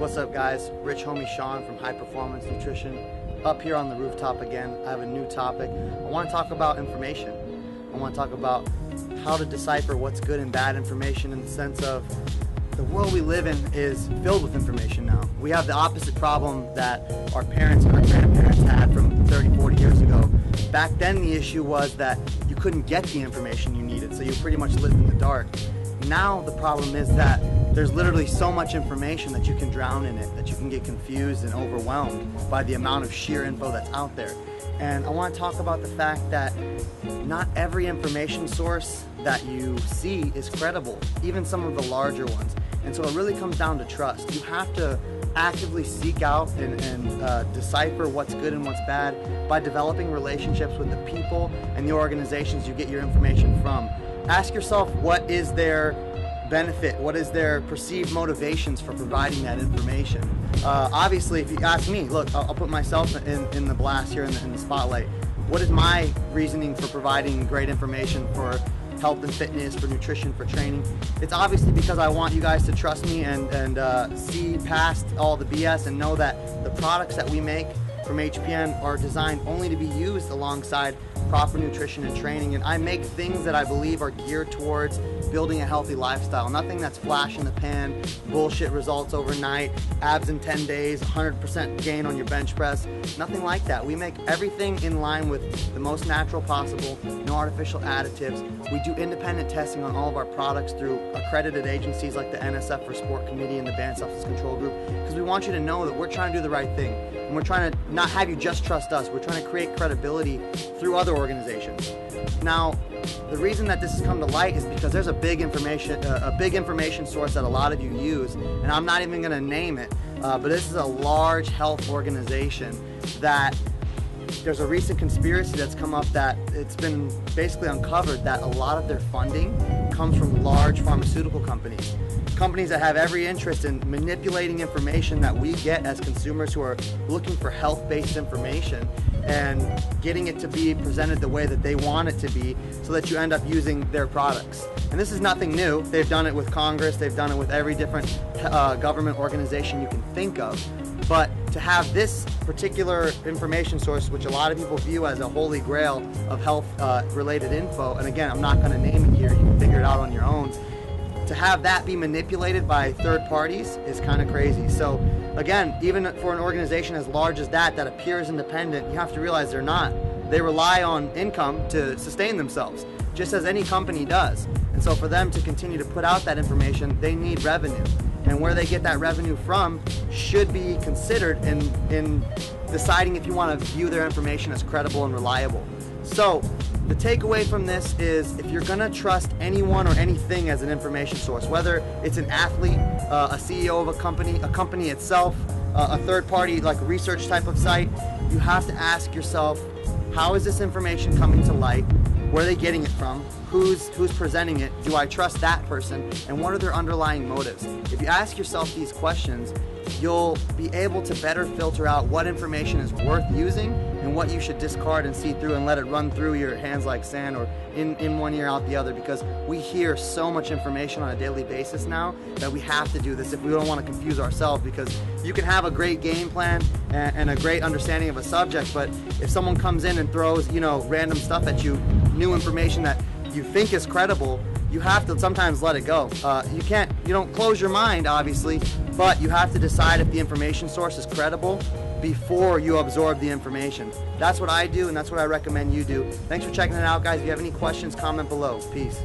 What's up, guys? Rich homie Sean from High Performance Nutrition, up here on the rooftop again. I have a new topic. I want to talk about information. I want to talk about how to decipher what's good and bad information, in the sense of the world we live in is filled with information now. We have the opposite problem that our parents and our grandparents had from 30, 40 years ago. Back then the issue was that you couldn't get the information you needed, so you pretty much lived in the dark. Now the problem is that there's literally so much information that you can drown in it, that you can get confused and overwhelmed by the amount of sheer info that's out there. And I want to talk about the fact that not every information source that you see is credible, even some of the larger ones. And so it really comes down to trust. You have to actively seek out and decipher what's good and what's bad by developing relationships with the people and the organizations you get your information from. Ask yourself, what is their benefit? What is their perceived motivations for providing that information? Obviously, if you ask me, look, I'll put myself in the blast here, in the spotlight. What is my reasoning for providing great information for health and fitness, for nutrition, for training? It's obviously because I want you guys to trust me and see past all the BS and know that the products that we make from HPN are designed only to be used alongside proper nutrition and training. And I make things that I believe are geared towards building a healthy lifestyle. Nothing that's flash in the pan, bullshit results overnight, abs in 10 days, 100% gain on your bench press. Nothing like that. We make everything in line with the most natural possible, no artificial additives. We do independent testing on all of our products through accredited agencies like the NSF for Sport Committee and the Banned Substance Control Group, because we want you to know that we're trying to do the right thing. And we're trying to not have you just trust us. We're trying to create credibility through other organizations. Now, the reason that this has come to light is because there's a big information source that a lot of you use, and I'm not even going to name it, but this is a large health organization that there's a recent conspiracy that's come up that it's been basically uncovered that a lot of their funding comes from large pharmaceutical companies. Companies that have every interest in manipulating information that we get as consumers who are looking for health-based information and getting it to be presented the way that they want it to be, so that you end up using their products. And this is nothing new. They've done it with Congress, they've done it with every different government organization you can think of. But to have this particular information source, which a lot of people view as a holy grail of health related info, and again, I'm not going to name it here, you can figure it out on your own, to have that be manipulated by third parties is kind of crazy. So again, even for an organization as large as that appears independent, you have to realize they're not. They rely on income to sustain themselves, just as any company does. And so for them to continue to put out that information, they need revenue. And where they get that revenue from should be considered in deciding if you want to view their information as credible and reliable. So the takeaway from this is, if you're going to trust anyone or anything as an information source, whether it's an athlete, a CEO of a company itself, a third party like research type of site, you have to ask yourself, how is this information coming to light? Where are they getting it from? Who's presenting it? Do I trust that person? And what are their underlying motives? If you ask yourself these questions, you'll be able to better filter out what information is worth using and what you should discard and see through and let it run through your hands like sand, or in one ear out the other, because we hear so much information on a daily basis now that we have to do this if we don't want to confuse ourselves. Because you can have a great game plan and a great understanding of a subject, but if someone comes in and throws, random stuff at you, new information that you think is credible, you have to sometimes let it go. You don't close your mind, obviously, but you have to decide if the information source is credible before you absorb the information. That's what I do, and that's what I recommend you do. Thanks for checking it out, guys. If you have any questions, comment below. Peace.